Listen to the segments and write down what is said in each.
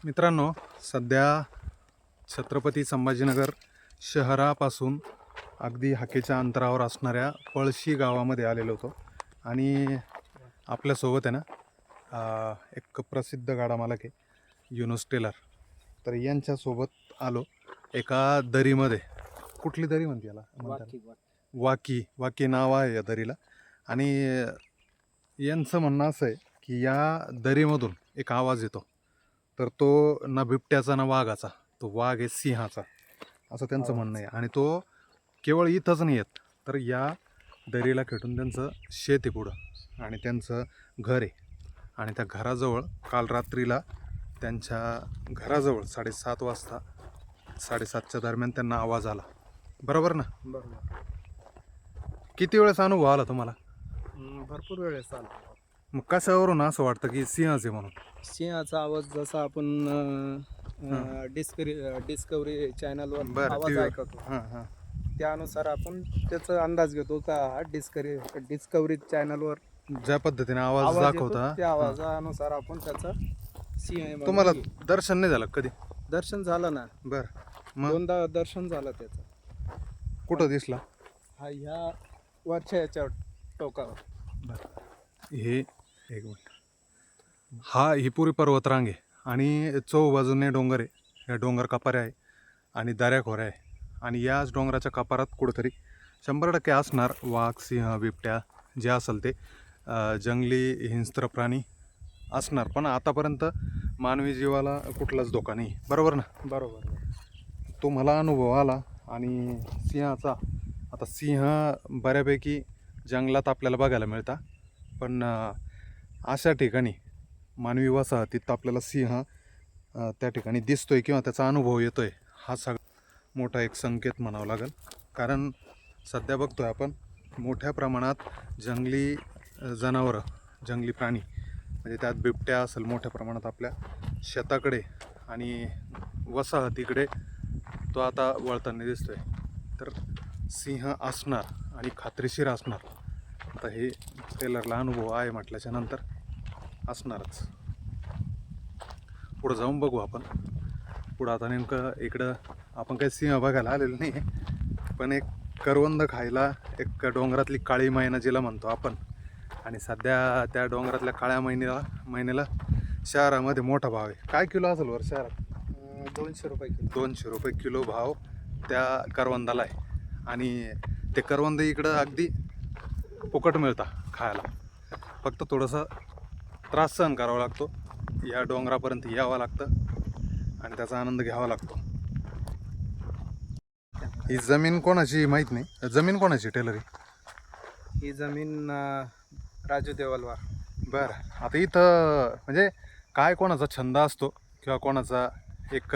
मित्रांनो, सध्या छत्रपती संभाजीनगर शहरापासून अगदी हाकेच्या अंतरावर असणाऱ्या पळशी गावामध्ये आलेलो होतो. आणि आपल्यासोबत आहे ना एक प्रसिद्ध गाडा मालक आहे युनुस टेलर. तर यांच्यासोबत आलो एका दरीमध्ये. कुठली दरी म्हणते याला? वाकी वाकी नाव आहे या दरीला. आणि यांचं म्हणणं असं आहे की या दरीमधून एक आवाज येतो, तर तो ना बिबट्याचा ना वाघाचा, तो वाघ आहे सिंहाचा, असं त्यांचं म्हणणं आहे. आणि तो केवळ इथंच नाही येत, तर या दरीला खेटून त्यांचं शेत आहे पुढं आणि त्यांचं घर आहे. आणि त्या घराजवळ काल रात्रीला त्यांच्या घराजवळ 7:30 वाजता 7:30च्या दरम्यान त्यांना आवाज आला. बरोबर ना? बरोबर. किती वेळेस अनुभव आला तुम्हाला? भरपूर वेळेस आला. मग कशावरून असं वाटतं की सिंहच आहे म्हणून? सिंहाचा आवाज जसा आपण डिस्कवरी चॅनलवर बरं, आवाज TV वर. ऐकतो, हां हां. त्यानुसार आपण त्याचा अंदाज घेतो का हा डिस्कवरी चॅनलवर ज्या पद्धतीने आवाज आवाज येतो, दाखवता. त्या आवाजानुसार आपण त्याचा सिंह आहे म्हणून तुम्हाला घेतो. दर्शन नाही झालं कधी? दर्शन झालं ना, बरं. मग दोनदा दर्शन झालं त्याचं. कुठं दिसला? हा ह्या वरच्या याच्या टोकावर. बरं, हे एक मिनिट. ही पुरी पर्वतरांग आहे आणि चौबाजूने डोंगर आहे. या डोंगर कपाऱ्या आहे आणि दऱ्याखोऱ्या आहे. आणि याच डोंगराच्या कपारात कुठंतरी 100% असणार वाघ, सिंह, बिबट्या जे असेल ते जंगली हिंस्त्र प्राणी असणार. पण आतापर्यंत मानवी जीवाला कुठलाच धोका नाही. बरोबर ना? बरोबर. तो मला अनुभव आला. आणि सिंहाचा, आता सिंह बऱ्यापैकी जंगलात आपल्याला बघायला मिळतात, पण अशा ठिकाणी मानवी वसाहतीत आपल्याला सिंह त्या ठिकाणी दिसतोय किंवा त्याचा अनुभव येतोय, हा सगळा मोठा एक संकेत म्हणावा लागेल. कारण सध्या बघतोय आपण मोठ्या प्रमाणात जंगली जनावरं, जंगली प्राणी, म्हणजे त्यात बिबट्या असेल मोठ्या प्रमाणात आपल्या शेताकडे आणि वसाहतीकडे तो आता वळताना दिसतोय. तर सिंह असणार आणि खात्रीशीर असणार. आता हे टेलरला अनुभव आहे म्हटल्याच्या नंतर असणारच. पुढं जाऊन बघू आपण. पुढं आता नेमकं इकडं आपण काही सिंह बघायला आलेलं नाही, पण एक करवंद खायला एक डोंगरातली काळी मैना जिला म्हणतो आपण. आणि सध्या त्या डोंगरातल्या काळ्या मैनेला शहरामध्ये मोठा भाव आहे. काय किलो असेल वर शहरात? 200 रुपये किलो. 200 रुपये किलो भाव त्या करवंदाला आहे. आणि ते करवंद इकडं अगदी फुकट मिळतं खायला. फक्त थोडंसं त्रास सहन करावा लागतो. या डोंगरापर्यंत यावं लागतं आणि त्याचा आनंद घ्यावा लागतो. ही जमीन कोणाची माहीत नाही. जमीन कोणाची टेलर? ही जमीन राजू देवलवार. बरं. आता इथं म्हणजे काय कोणाचा छंद असतो किंवा कोणाचा एक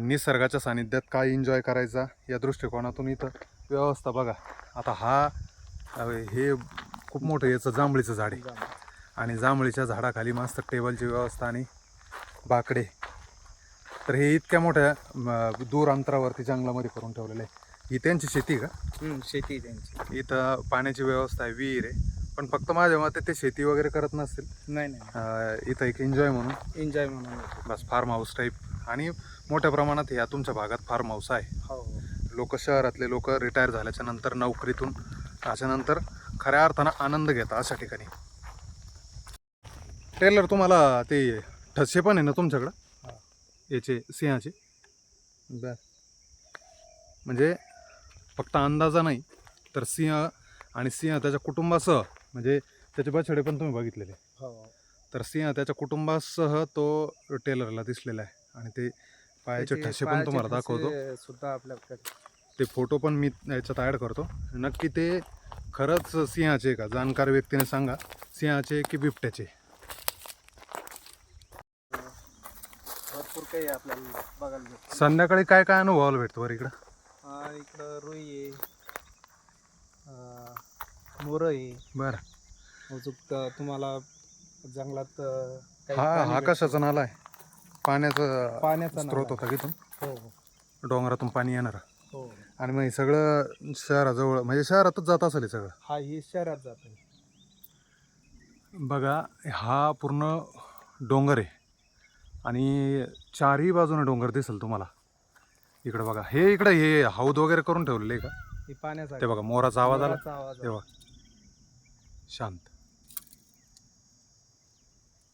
निसर्गाच्या सानिध्यात काय एन्जॉय करायचा या दृष्टिकोनातून इथं व्यवस्था बघा. आता हे खूप मोठं याचं जांभळीचं झाड आहे आणि जांभळीच्या झाडाखाली मस्त टेबलची व्यवस्था आणि बाकडे. तर हे इतक्या मोठ्या दूर अंतरावरती जंगलामध्ये करून ठेवलेलं आहे. ही त्यांची शेती का? शेती त्यांची. इथं पाण्याची व्यवस्था आहे, विहीर आहे. पण फक्त माझ्या मते ते शेती वगैरे करत नसतील. नाही. इथं एक एन्जॉय म्हणून बस फार्म हाऊस टाईप. आणि मोठ्या प्रमाणात ह्या तुमच्या भागात फार्म हाऊस आहे. हो. लोक, शहरातले लोक रिटायर झाल्याच्या नंतर नोकरीतून त्याच्यानंतर खऱ्या अर्थानं आनंद घेतात अशा ठिकाणी. टेलर, तुम्हाला ते ठसे पण आहे ना तुमच्याकडं याचे सिंहाचे? बर. म्हणजे फक्त अंदाजा नाही, तर सिंह आणि सिंह त्याच्या कुटुंबासह, म्हणजे त्याचे बछडे पण तुम्ही बघितलेले. हो. तर सिंह त्याच्या कुटुंबासह तो टेलरला दिसलेला आहे. आणि ते पायाचे ठसे पण तुम्हाला दाखवतो सुद्धा आपल्याकडे. ते फोटो पण मी याच्यात ॲड करतो. नक्की ते खरंच सिंहाचे का? जाणकार व्यक्तीने सांगा, सिंहाचे की बिबट्याचे? भरपूर काही आपल्याला बघायला भेटतं. संध्याकाळी काय काय अनुभवायला भेटतो बरं इकडं? इकडं रुई आहे, मोर आहे. बरं. अजून तुम्हाला जंगलात काही हा प्राणी भेटतात. कशाचा नाला आहे? पाण्याचा स्रोत नाला. होता की इथून हो डोंगरातून पाणी येणार. हो. आणि मग हे सगळं शहराजवळ, म्हणजे शहरातच जात असेल हे सगळं? हा ही शहरात जाते. बघा, हा पूर्ण डोंगर आहे आणि चारही बाजूने डोंगर दिसेल तुम्हाला. इकडं बघा, हे इकडं हे हौद वगैरे करून ठेवलेलं आहे का? हे पाण्यासाठी ते बघा मोराचा आवाज आला. मोराचा आवाज तेव्हा शांत.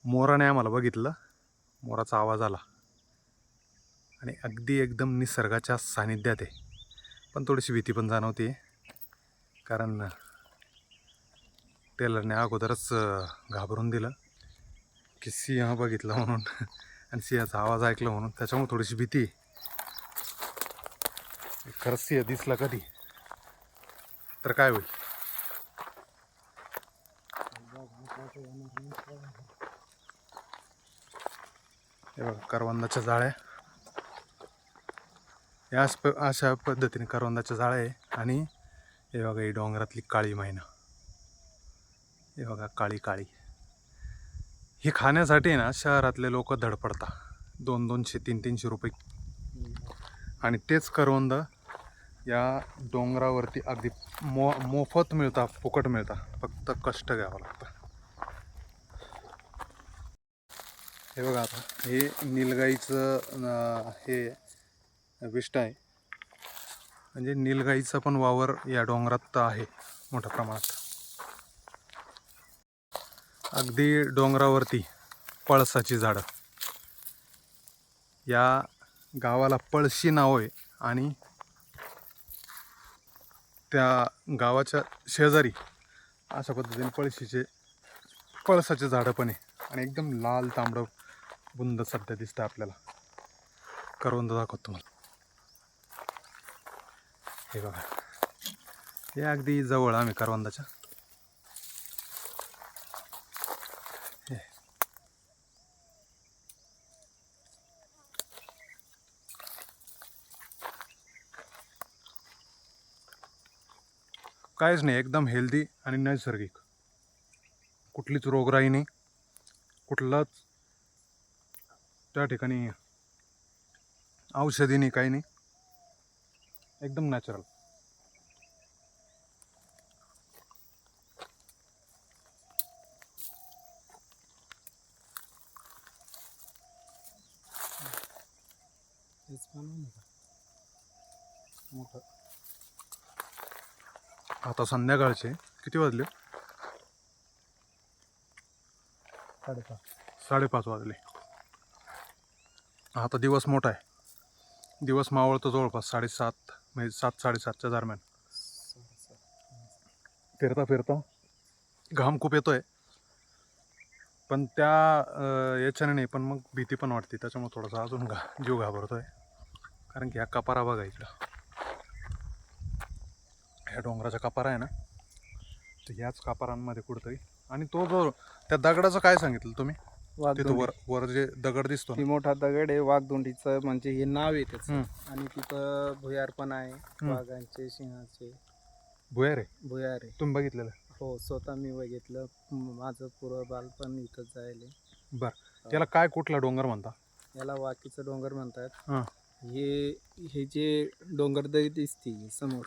मोराने आम्हाला बघितलं, मोराचा आवाज आला आणि अगदी एकदम निसर्गाच्या सानिध्यात आहे. पण थोडीशी भीती पण जाणवते, कारण टेलरने अगोदरच घाबरून दिलं की सिंह बघितलं म्हणून आणि सिंहाचा आवाज ऐकला म्हणून, त्याच्यामुळे थोडीशी भीती. खरंच सिंह दिसला कधी तर काय होईल. हे बघा करवंदाच्या जाळ्या, अशा पद्धतीने करवंदाच्या जाळ्या आहे. आणि हे बघा ही डोंगरातली काळी मैना, हे बघा काळी काळी. ही खाण्यासाठी ना शहरातले लोक धडपडतात, 200-300 रुपये. आणि तेच करवंद या डोंगरावरती अगदी मोफत मिळतात, फुकट मिळतात, फक्त कष्ट घ्यावं लागतं. हे बघा आता हे निलगाईचं हे विष्ट आहे. म्हणजे निलगाईचा पण वावर या डोंगरात आहे मोठ्या प्रमाणात. अगदी डोंगरावरती पळसाची झाडं. या गावाला पळशी नाव आहे आणि त्या गावाच्या शेजारी अशा पद्धतीने पळसाचे झाडं पण आहे. आणि एकदम लाल तांबडं बुंद सध्या दिसतं आपल्याला. करवंद दाखवतो तुम्हाला. हे बघा, हे अगदी जवळ आम्ही करवंदाच्या. काहीच नाही, एकदम हेल्दी आणि नैसर्गिक. कुठलीच रोगराई नाही, कुठलाच त्या ठिकाणी औषधी नाही, काही नाही, एकदम नॅचरल. मोठं. आता संध्याकाळचे किती वाजले? 5:30 वाजले. आता दिवस मोठा आहे, दिवस मावळतो जवळपास 7:30, म्हणजे 7-7:30च्या दरम्यान. फिरता फिरता घाम खूप येतोय, पण त्या याच्याने नाही, पण मग भीती पण वाटते. त्याच्यामुळे थोडासा अजून जीव घाबरतोय. कारण की हा कपारा बघा इकडं, ह्या डोंगराचा कपारा आहे ना, तर ह्याच कपारांमध्ये कुठंतरी. आणि तो जो त्या दगडाचं काय सांगितलं तुम्ही? तिथं वर जे दगड दिसतो ती ना, मोठा दगड आहे वाघदोंडीचं, म्हणजे हे नाव आहे त्याचं. आणि तिथं भुयार पण आहे, वाघांचे, सिंहाचे भुयार आहे. भुयार आहे. तुम्ही बघितलेलं? हो, स्वतः मी बघितलं. माझं पुरं बालपण इथंच जायले. बरं, त्याला काय कुठला डोंगर म्हणता? याला वाकीचं डोंगर म्हणतात. हां. हे जे डोंगरदरी दिसते समोर,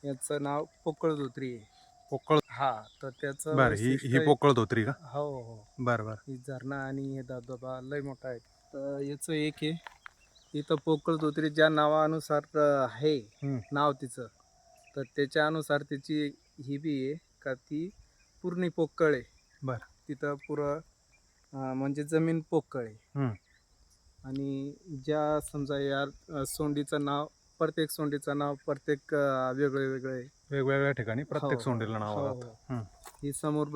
याचं नाव पोकळधोत्री आहे. पोकळ. हा, तर त्याचं बरं, ही पोकळ धोत्री का? हो हो. बरं बरं. ही झरणा आणि हे धबधबा लय मोठा आहे. तर याचं एक आहे इथं पोकळधोत्री ज्या नावानुसार आहे नाव तिचं, तर त्याच्या अनुसार त्याची ही बी आहे का ती पूर्ण पोकळ आहे. बरं. तिथं पुरं म्हणजे जमीन पोकळ आहे. आणि ज्या समजा या सोंडीचं नाव, प्रत्येक सोंडीचं नाव प्रत्येक वेगळे वेगळे वेगवेगळ्या ठिकाणी प्रत्येक सोंडीला नाव राहतं. ही समोर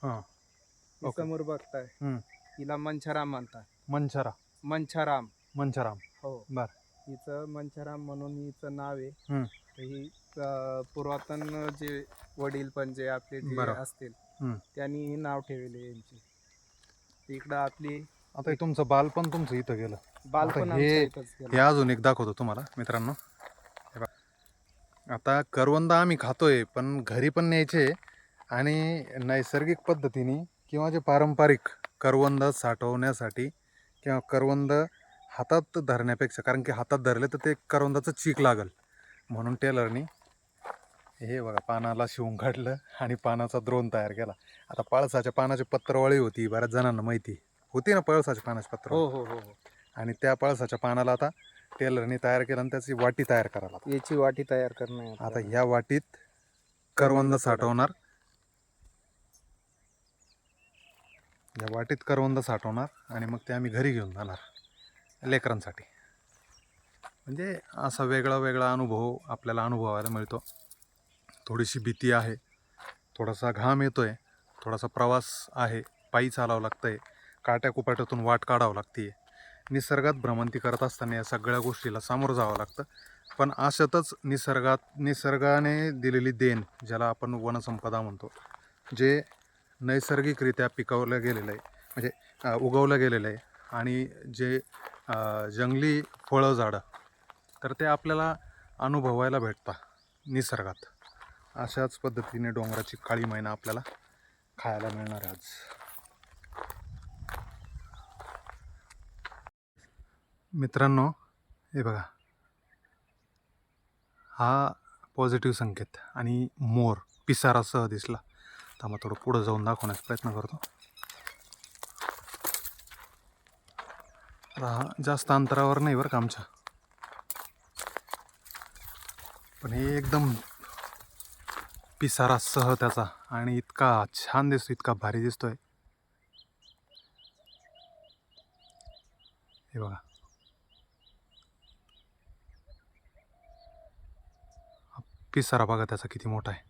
हां. ही समोर बघताय, हिला मंछाराम म्हणतात. मंछाराम. हो. बरं. हिचं मंछाराम म्हणून हिचं नाव आहे. ही पुरातन जे वडील पण जे आपले जे असतील त्यांनी हे नाव ठेवले यांची. इकडं आपली आता हे तुमचं बालपण तुमचं इथं गेलं. बालपण हे अजून एक दाखवतो तुम्हाला मित्रांनो. आता करवंद आम्ही खातोय, पण घरी पण न्यायचे. आणि नैसर्गिक पद्धतीने किंवा जे पारंपरिक करवंद साठवण्यासाठी किंवा करवंद हातात धरण्यापेक्षा, कारण की हातात धरले तर ते करवंदाचं चीक लागल, म्हणून टेलरनी हे बघा पानाला शिवून काढलं आणि पानाचा द्रोण तयार केला. आता पळसाच्या पानाची पत्रवळी होती, बऱ्याच जणांना माहिती. होती ना पळसाच्या पानाची पत्र, हो हो हो हो. आणि त्या पळसाच्या पानाला आता टेलरने तयार केलं आणि त्याची वाटी तयार करायला लागली. याची वाटी तयार करणं आहे आता आपल्याला. ह्या वाटीत करवंद साठवणार, या वाटीत करवंद साठवणार आणि मग ते आम्ही घरी घेऊन जाणार लेकरांसाठी. म्हणजे असा वेगळा वेगळा अनुभव आपल्याला अनुभवायला मिळतो. थोडीशी भीती आहे, थोडासा घाम येतोय, थोडासा प्रवास आहे, पायी चालावं लागतंय, काट्याकुपाट्यातून वाट काढावं लागते, निसर्गात भ्रमंती करत असताना या सगळ्या गोष्टीला सामोरं जावं लागतं. पण अशातच निसर्गाने दिलेली देण, ज्याला आपण वनसंपदा म्हणतो, जे नैसर्गिकरित्या पिकवलं गेलेलं आहे, म्हणजे उगवलं गेलेलं आहे, आणि जे जंगली फळं झाडं, तर ते आपल्याला अनुभवायला भेटतात निसर्गात. अशाच पद्धतीने डोंगराची काळी मैना आपल्याला खायला मिळणार आहे आज. मित्रांनो, हे बघा, हा पॉझिटिव्ह संकेत, आणि मोर पिसारासह दिसला. तर मग थोडं पुढं जाऊन दाखवण्याचा प्रयत्न करतो. हा जास्त अंतरावर नाही बरं का आमच्या, पण हे एकदम पिसारासह त्याचा, आणि इतका छान दिसतो, इतका भारी दिसतोय. हे बघा, पिसारा बघा त्याचा किती मोठा आहे.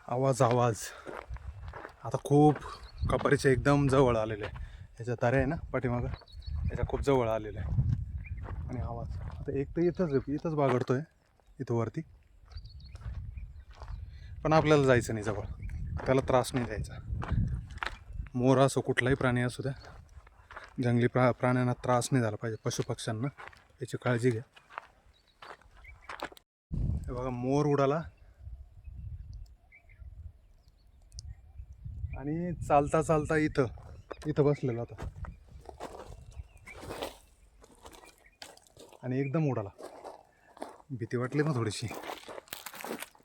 आवाज आता खूप कपारीच्या एकदम जवळ आलेले आहे. ह्याच्या तारे आहे ना पाठीमागं, ह्याच्या खूप जवळ आलेलं आहे. आणि आवाज आता एक तर इथंच बागडतोय, इथं वरती. पण आपल्याला जायचं नाही जवळ, त्याला त्रास नाही द्यायचा. मोर असो, कुठलाही प्राणी असू द्या, जंगली प्राण्यांना त्रास नाही झाला पाहिजे, पशुपक्ष्यांना, याची काळजी घ्या. हे बघा, मोर उडाला आणि चालता चालता इथं बसलेला होता, आणि एकदम उडाला. भीती वाटली ना थोडीशी,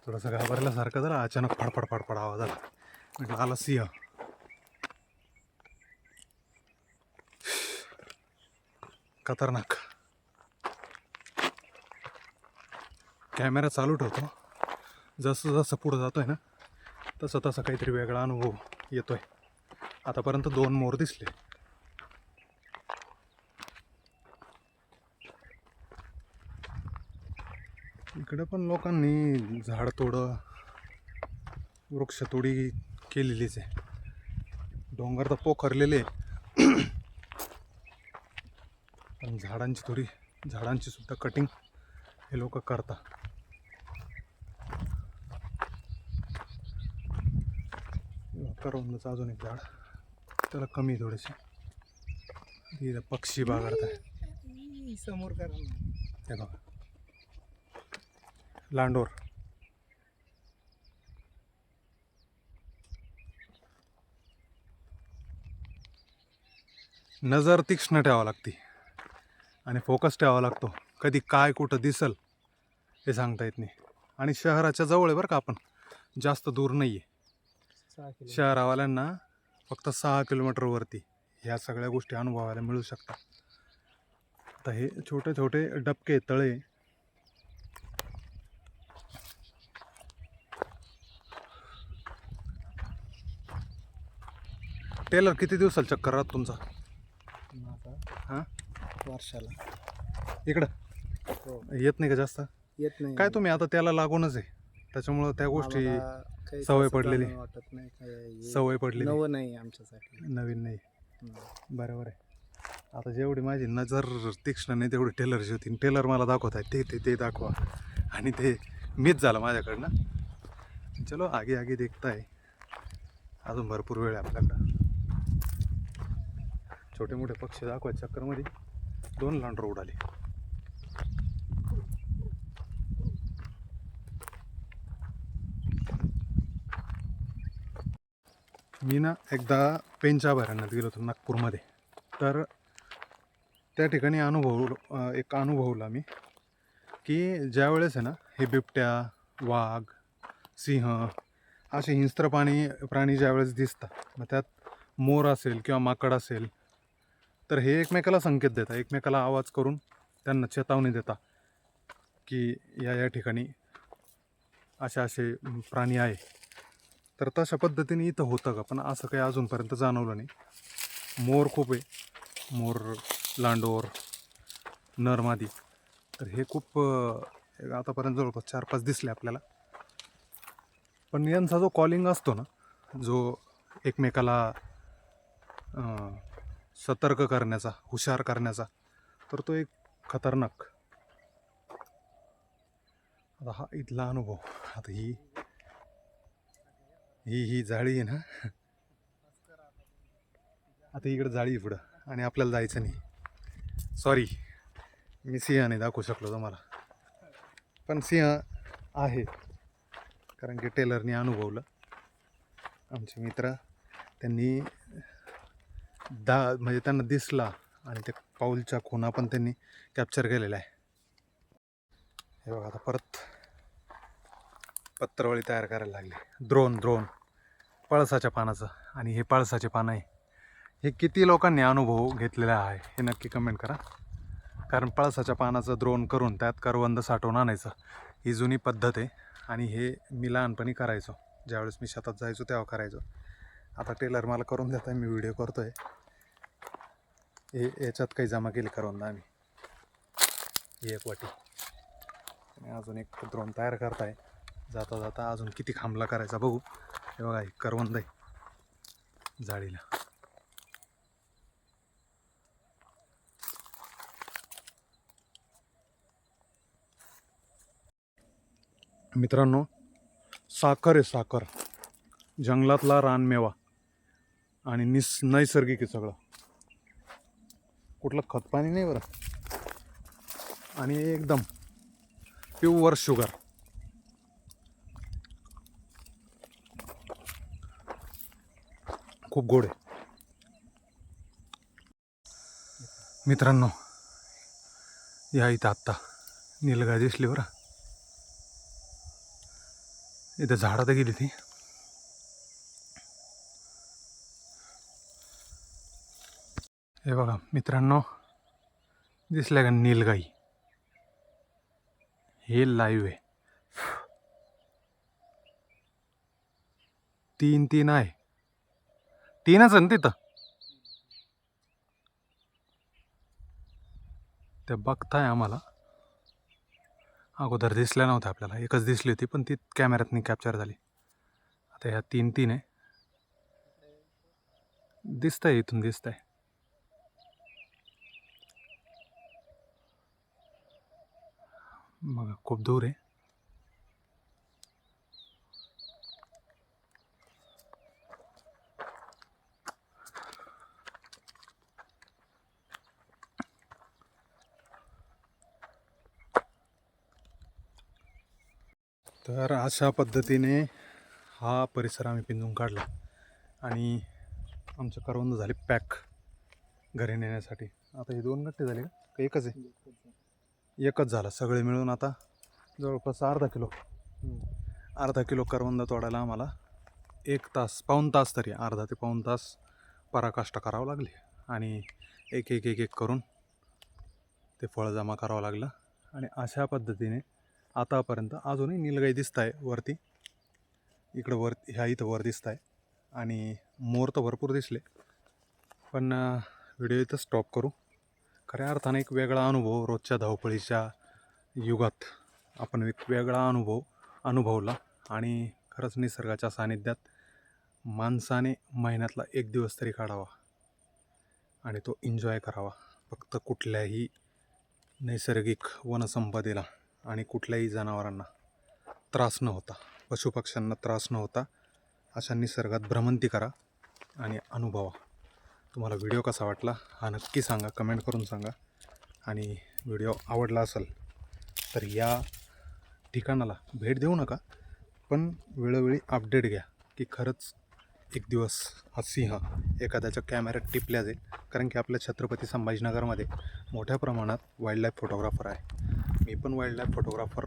थोडासा घाबरल्यासारखं झाला. अचानक फडफड आवाज आला, म्हटलं आला सिंह. खतरनाक. कॅमेरा चालू ठेवतो, जसं जसं पुढं जातोय ना तसं तसं काहीतरी वेगळा अनुभव येतोय. आतापर्यंत 2 मोर दिसले. इकडे पण लोकांनी वृक्षतोडी केलेलीच आहे. डोंगर तर पोखरलेले, पण झाडांची सुद्धा कटिंग हे लोक करतात. करवंदाचं अजून एक झाड, त्याला कमी थोडेसे. इथं पक्षी बागडत आहे समोर करा ना. हे बघा, लांडोर. नजर तीक्ष्ण ठेवावं लागते आणि फोकस ठेवावा लागतो. कधी काय कुठं दिसल हे सांगता येत नाही. आणि शहराच्या जवळ आहे बरं का आपण, जास्त दूर नाही आहे. 6 किलो. शहरावाल्यांना फक्त 6 किलोमीटरवरती ह्या सगळ्या गोष्टी अनुभवायला मिळू शकतात. आता हे छोटे छोटे डबके तळे, टेलर किती दिवसाला चक्कर राहत तुमचा? हां, वर्षाला. इकडं हो. येत नाही का जास्त? येत नाही. काय तुम्ही आता त्याला लागूनच आहे, त्याच्यामुळं त्या गोष्टी आम्हाला काही सवय असं पडलेली. जाणं वाटत नाही काय, सवय पडलेली, नवं नाही आमच्यासाठी. नवीन नाही. हम्म. बरोबर आहे. आता जेवढी माझी नजर तीक्ष्ण नाही तेवढी टेलरची होती. टेलर मला दाखवत आहे ते दाखवा, आणि ते मीच झालं माझ्याकडनं. चलो आगे आगे देखता आहे, अजून भरपूर वेळ आहे आपल्याकडं. छोटे मोठे पक्षी दाखवायच्या चक्करमध्ये 2 लांडोर उडाले. मी ना एकदा पेंच अभयारण्यात गेलो होतो नागपूरमध्ये. तर त्या ठिकाणी अनुभवला मी की ज्या वेळेस आहे ना हे बिबट्या, वाघ, सिंह असे हिंस्त्र प्राणी ज्यावेळेस दिसतात, मग त्यात मोर असेल किंवा माकड असेल, तर हे एकमेकाला संकेत देतात, एकमेकाला आवाज करून त्यांना चेतावणी देतात की या ठिकाणी असे प्राणी आहे. तर तशा पद्धतीने इथं होतं का, पण असं काही अजूनपर्यंत जाणवलं नाही. मोर खूप आहे, मोर, लांडोर, नर मादी, तर हे खूप आतापर्यंत जवळपास 4-5 दिसले आपल्याला. पण यांचा जो कॉलिंग असतो ना, जो एकमेकाला सतर्क करण्याचा, हुशार करण्याचा, तर तो एक खतरनाक. आता हा इथला अनुभव. आता ही जाळी आहे ना, आता इकडे जाळी आहे पुढं आणि आपल्याला जायचं नाही. सॉरी, मी सिंह नाही दाखवू शकलो तुम्हाला, पण सिंह आहे, कारण की टेलरने अनुभवलं. आमचे मित्र त्यांनी म्हणजे त्यांना दिसला आणि ते पाऊलच्या खुणा पण त्यांनी कॅप्चर केलेला आहे. हे बघा, आता परत पत्रावळी तयार करायला लागली. द्रोण पळसाच्या पानाचं. आणि हे पळसाचे पानं आहे, हे किती लोकांनी अनुभव घेतलेला आहे हे नक्की कमेंट करा. कारण पळसाच्या पानाचं द्रोण करून त्यात करवंद साठवून आणायचं ही जुनी पद्धत आहे. आणि हे मी लहानपणी करायचो, ज्यावेळेस मी शेतात जायचो तेव्हा करायचो. आता टेलर मला करून देत आहे, मी व्हिडिओ करतो आहे. याच्यात काही जमा केली करवंद आम्ही, ही एक वाटी. आणि अजून एक द्रोण तयार करताय. जाता जाता अजून किती खांबला करायचा बघू. हे बघा, एक करवंद आहे जाळीला. मित्रांनो, साखर आहे, साखर. जंगलातला रानमेवा आणि नैसर्गिक आहे सगळं, कुठलं खतपाणी नाही बरं. आणि एकदम प्युअर शुगर. खूप गोड आहे. मित्रांनो, या इथं आत्ता नीलगाय दिसली बरं. इथं झाडात गेली ती. हे बघा मित्रांनो, दिसल्या का नीलगाई. हे लाईव्ह आहे. 3 आहे. 3च आहे ना तिथं. ते बघताय आम्हाला. अगोदर दिसल्या नव्हत्या आपल्याला, एकच दिसली होती, पण ती कॅमेऱ्यातनी कॅप्चर झाली. आता ह्या 3 आहे. दिसतंय, इथून दिसतंय. मग खूप दूर आहे. तर अशा पद्धतीने हा परिसर आम्ही पिंजून काढला आणि आमचं करवंद झाले पॅक घरी नेण्यासाठी. आता हे 2 गट्टे झाले का एकच आहे? एकच झाला. सगळे मिळून आता जवळपास अर्धा किलो करवंद तोडायला आम्हाला 1 तास, पाऊण तास, तरी अर्धा ते पाऊण तास पराकाष्ठा करावं लागली. आणि एक एक एक एक करून ते फळ जमा करावं लागलं. आणि अशा पद्धतीने आतापर्यंत अजूनही नीलगाई दिसत आहे वरती. इकडं इथं वर दिसत आहे. आणि मोर तर भरपूर दिसले. पण व्हिडिओ इथं स्टॉप करू. खऱ्या अर्थाने एक वेगळा अनुभव, रोजच्या धावपळीच्या युगात आपण एक वेगळा अनुभवला. आणि खरंच निसर्गाच्या सानिध्यात माणसाने महिन्यातला 1 दिवस तरी काढावा आणि तो एन्जॉय करावा. फक्त कुठल्याही नैसर्गिक वनसंपदेला आणि कुठल्याही जनावरांना त्रास न होता, पशुपक्ष्यांना त्रास न होता, अशा निसर्गात भ्रमंती करा आणि अनुभवा. तुम्हाला व्हिडिओ कसा वाटला हा नक्की सांगा, कमेंट करून सांगा. आणि व्हिडिओ आवडला असेल तर या ठिकाणाला भेट देऊ नका, पण वेळोवेळी अपडेट घ्या की खरंच एक दिवस हा सिंह एखाद्याच्या कॅमेऱ्यात टिपल्या जाईल. कारण की आपल्या छत्रपती संभाजीनगरमध्ये मोठ्या प्रमाणात वाईल्डलाईफ फोटोग्राफर आहे. मी पण वाईल्डलाईफ फोटोग्राफर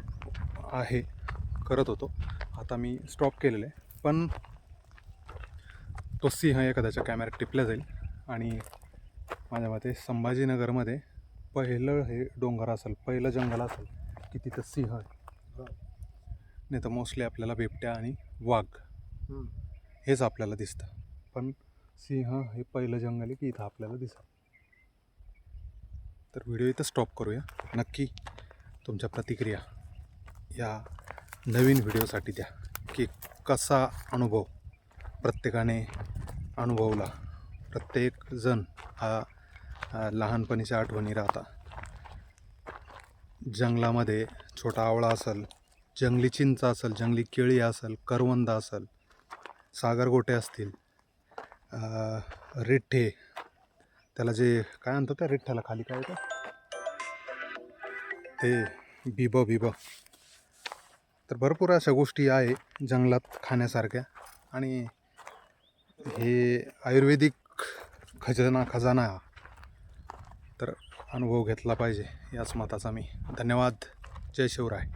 करत होतो. आता मी स्टॉप केलेलं आहे. पण तो सिंह एखाद्याच्या कॅमेऱ्यात टिपला जाईल. आणि माझ्या मते संभाजीनगरमध्ये पहिलं हे डोंगर असेल, पहिलं जंगल असेल की तिथं सिंह आहे. नाही तर मोस्टली आपल्याला बिबट्या आणि वाघ हेच आपल्याला दिसतं. पण सिंह हे पहिलं जंगल आहे की इथं आपल्याला दिसतं. तर व्हिडिओ इथं स्टॉप करूया. नक्की तुमच्या प्रतिक्रिया या नवीन व्हिडिओसाठी द्या की कसा अनुभव प्रत्येकाने अनुभवला. प्रत्येक जण हा लहानपणीच्या आठवणी राहतात. जंगलामध्ये छोटा आवळा असेल, जंगली चिंच असेल, जंगली केळी असेल, करवंद असेल, सागरगोटे असतील, रिठ्ठे, त्याला जे काय म्हणतात त्या रिठ्ठ्याला खाली काय येतं ते बिबं. तर भरपूर अशा गोष्टी आहे जंगलात खाण्यासारख्या. आणि हे आयुर्वेदिक खजाना तर अनुभव घेतला पाहिजे याच मताचा मी. धन्यवाद. जय शिवराय.